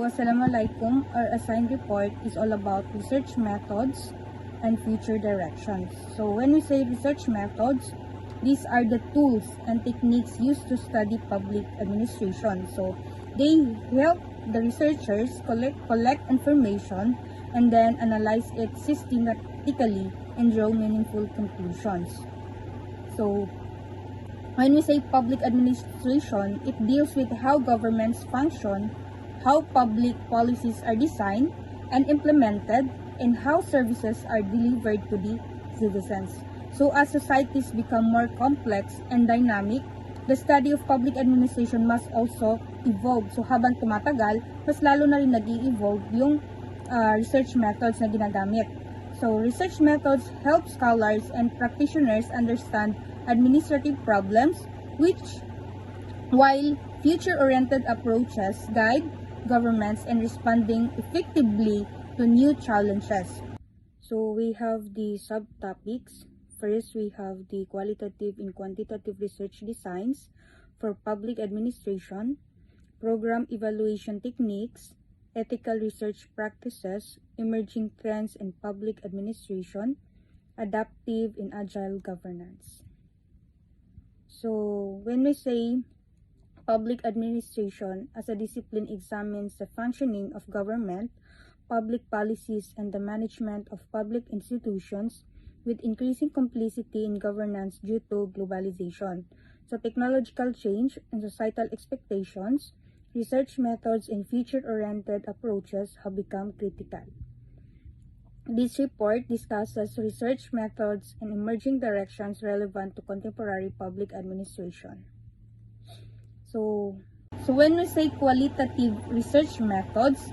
Assalamualaikum. Our assigned report is all about research methods and future directions. So when we say research methods, these are the tools and techniques used to study public administration. So they help the researchers collect information and then analyze it systematically and draw meaningful conclusions. So when we say public administration, it deals with how governments function, how public policies are designed and implemented, and how services are delivered to the citizens. So as societies become more complex and dynamic, the study of public administration must also evolve. So habang tumatagal, mas lalo na rin nag-i-evolve yung research methods na ginagamit. So research methods help scholars and practitioners understand administrative problems, while future-oriented approaches guide governments in responding effectively to new challenges. So we have the subtopics. First, we have the qualitative and quantitative research designs for public administration, program evaluation techniques, ethical research practices, emerging trends in public administration, adaptive and agile governance. So when we say public administration as a discipline examines the functioning of government, public policies, and the management of public institutions with increasing complexity in governance due to globalization. So technological change and societal expectations, research methods and future-oriented approaches have become critical. This report discusses research methods and emerging directions relevant to contemporary public administration. So when we say qualitative research methods,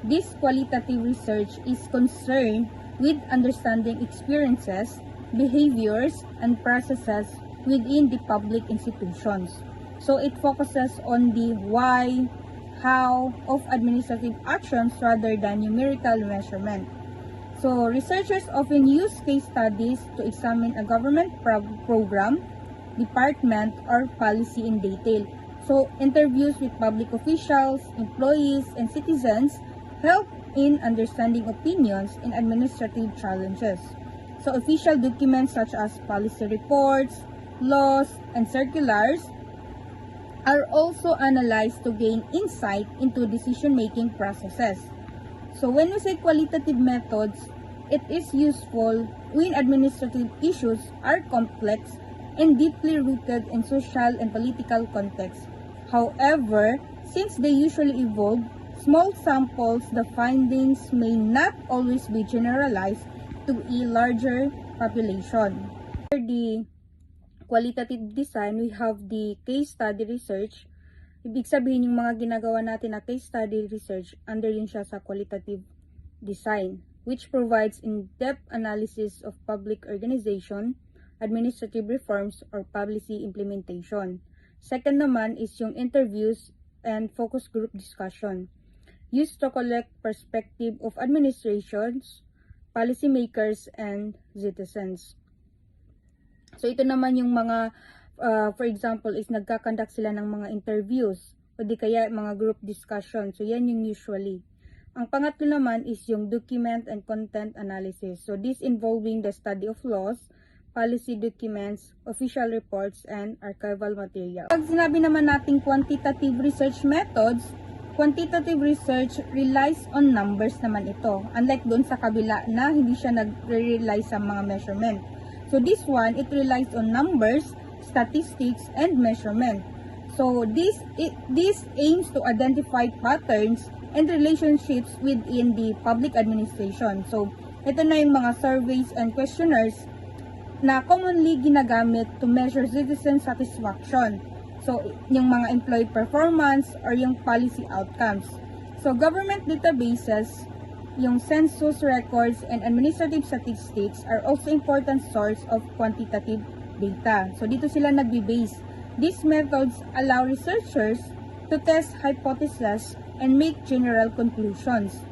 this qualitative research is concerned with understanding experiences, behaviors, and processes within the public institutions. So it focuses on the why, how of administrative actions rather than numerical measurement. So researchers often use case studies to examine a government program, department, or policy in detail. So interviews with public officials, employees, and citizens help in understanding opinions and administrative challenges. So official documents such as policy reports, laws, and circulars are also analyzed to gain insight into decision-making processes. So when we say qualitative methods, it is useful when administrative issues are complex and deeply rooted in social and political context. However, since they usually evolve small samples, the findings may not always be generalized to a larger population. For the qualitative design, we have the case study research. Ibig sabihin, yung mga ginagawa natin na case study research, under yun siya sa qualitative design, which provides in-depth analysis of public organization, administrative reforms, or policy implementation. Second naman is yung interviews and focus group discussion, used to collect perspective of administrations, policymakers, and citizens. So ito naman yung mga, for example, is nagkakandak sila ng mga interviews, o di kaya mga group discussion. So yan yung usually. Ang pangatlo naman is yung document and content analysis. So this involving the study of laws, policy documents, official reports, and archival material. Pag sinabi naman natin quantitative research methods, quantitative research relies on numbers naman ito. Unlike doon sa kabila na hindi siya nag-rely sa mga measurement. So this one, it relies on numbers, statistics, and measurement. So this aims to identify patterns and relationships within the public administration. So ito na yung mga surveys and questionnaires na commonly ginagamit to measure citizen satisfaction. So, yung mga employee performance or yung policy outcomes. So, government databases, yung census records and administrative statistics are also important source of quantitative data. So, dito sila nagbe-base. These methods allow researchers to test hypotheses and make general conclusions.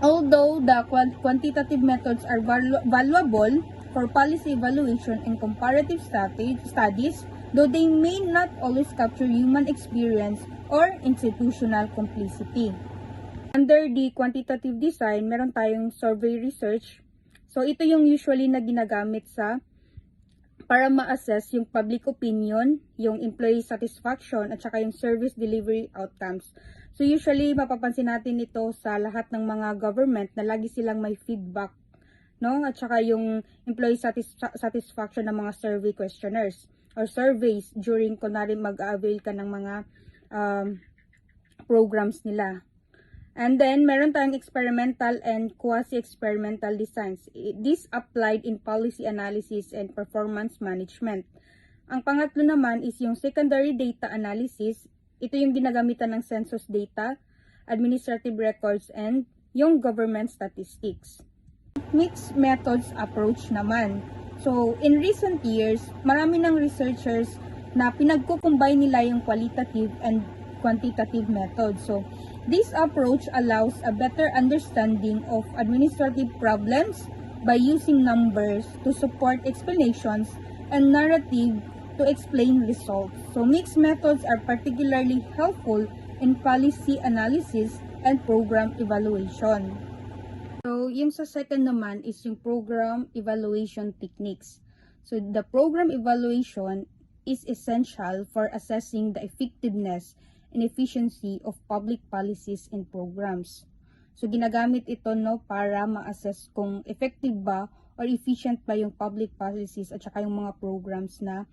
Although the quantitative methods are valuable for policy evaluation and comparative studies, though they may not always capture human experience or institutional complicity. Under the quantitative design, meron tayong survey research. So ito yung usually na ginagamit para ma-assess yung public opinion, yung employee satisfaction, at saka yung service delivery outcomes. So usually, mapapansin natin ito sa lahat ng mga government na lagi silang may feedback, no? At saka yung employee satisfaction ng mga survey questionnaires or surveys during kunwari mag-avail ka ng mga programs nila. And then, meron tayong experimental and quasi-experimental designs. This applied in policy analysis and performance management. Ang pangatlo naman is yung secondary data analysis. Ito yung ginagamitan ng census data, administrative records, and yung government statistics. Mixed methods approach naman. So, in recent years, marami ng researchers na pinagkukumbine nila yung qualitative and quantitative methods. So, this approach allows a better understanding of administrative problems by using numbers to support explanations and narrative to explain results. So mixed methods are particularly helpful in policy analysis and program evaluation. So yung sa second naman is yung program evaluation techniques. So the program evaluation is essential for assessing the effectiveness and efficiency of public policies and programs. So ginagamit ito para ma-assess kung effective ba or efficient ba yung public policies at saka yung mga programs na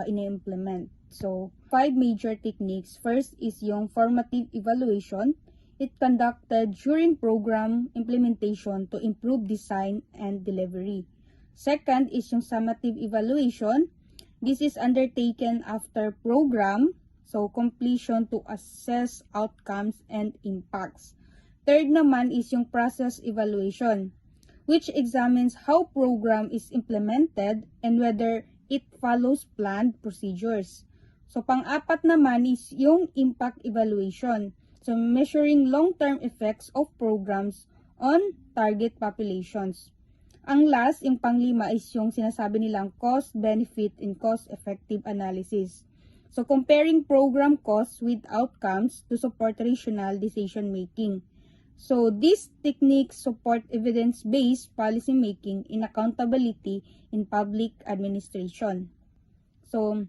ini-implement. So 5 major techniques. First is yung formative evaluation. It conducted during program implementation to improve design and delivery. Second is yung summative evaluation. This is undertaken after program, so completion to assess outcomes and impacts. Third naman is yung process evaluation, which examines how program is implemented and whether it follows planned procedures. So pang-apat naman is yung impact evaluation. So measuring long-term effects of programs on target populations. Ang last, yung pang-lima is yung sinasabi nilang cost, benefit, and cost-effective analysis. So, comparing program costs with outcomes to support rational decision-making. So, these techniques support evidence-based policy-making in accountability in public administration. So,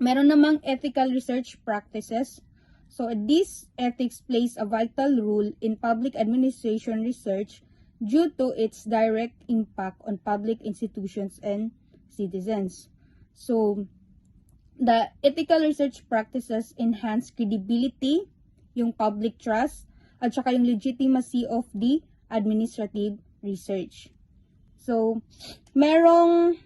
meron namang ethical research practices. So, this ethics plays a vital role in public administration research due to its direct impact on public institutions and citizens. So, the ethical research practices enhance credibility, yung public trust, at saka yung legitimacy of the administrative research. So, merong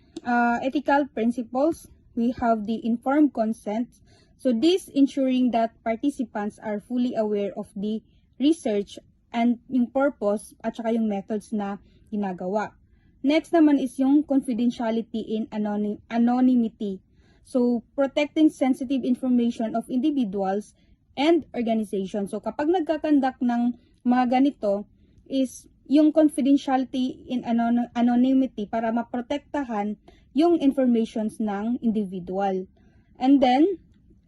ethical principles. We have the informed consent. So, this ensuring that participants are fully aware of the research and yung purpose at saka yung methods na ginagawa. Next naman is yung confidentiality in anonymity. So, protecting sensitive information of individuals and organizations. So, kapag nagkakandak ng mga ganito is yung confidentiality in anonymity para maprotektahan yung informations ng individual. And then,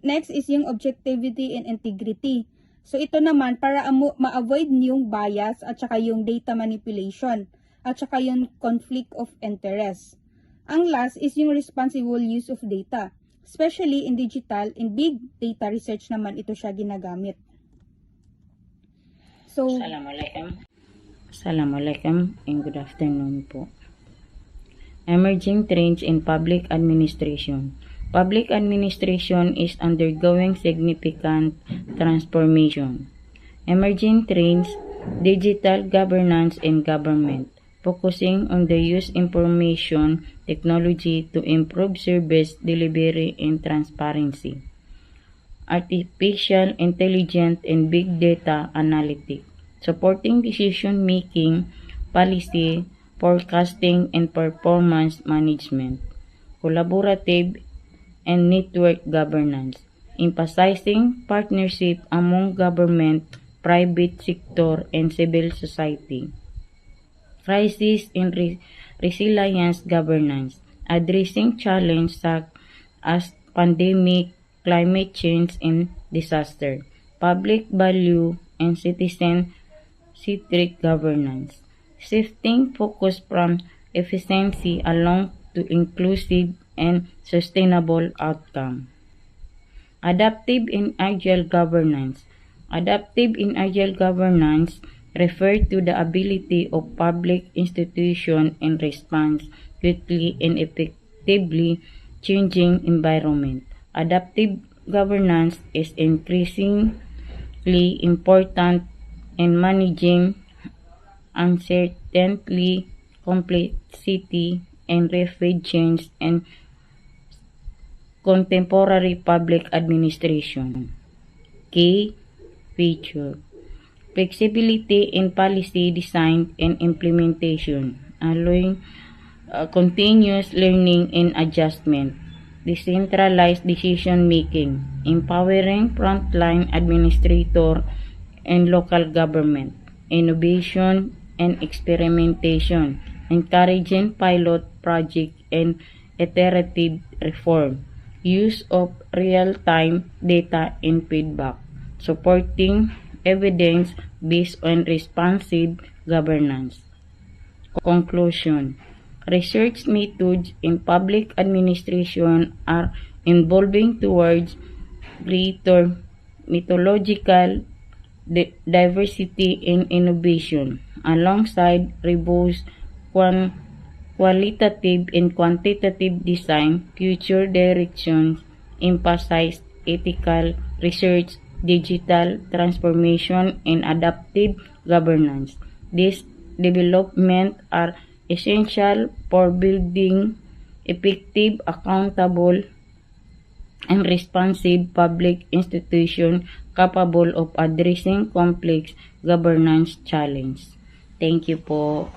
next is yung objectivity and integrity. So, ito naman para ma-avoid yung bias at saka yung data manipulation at saka yung conflict of interest. Ang last is yung responsible use of data. Especially in digital and big data research naman ito siya ginagamit. So, Assalamualaikum and good afternoon po. Emerging trends in public administration. Public administration is undergoing significant transformation. Emerging trends, digital governance and government. Focusing on the use information technology to improve service delivery and transparency. Artificial intelligence and big data analytics, supporting decision-making, policy, forecasting, and performance management. Collaborative and network governance, emphasizing partnership among government, private sector, and civil society. Crisis and resilience governance, addressing challenges such as pandemic, climate change, and disaster. Public value and citizen-centric governance. Shifting focus from efficiency along to inclusive and sustainable outcome. Adaptive and agile governance. Adaptive and agile governance refer to the ability of public institutions in response quickly and effectively changing environment. Adaptive governance is increasingly important in managing uncertainty, complexity, and rapid change in contemporary public administration. Key feature: flexibility in policy design and implementation, allowing continuous learning and adjustment. Decentralized decision making, empowering frontline administrator and local government. Innovation and experimentation, encouraging pilot project and iterative reform. Use of real-time data and feedback, supporting evidence based on responsive governance. Conclusion: research methods in public administration are evolving towards greater methodological diversity and innovation, alongside robust qualitative and quantitative design. Future directions emphasize ethical research, digital transformation, and adaptive governance. These developments are essential for building effective, accountable, and responsive public institutions capable of addressing complex governance challenges. Thank you po.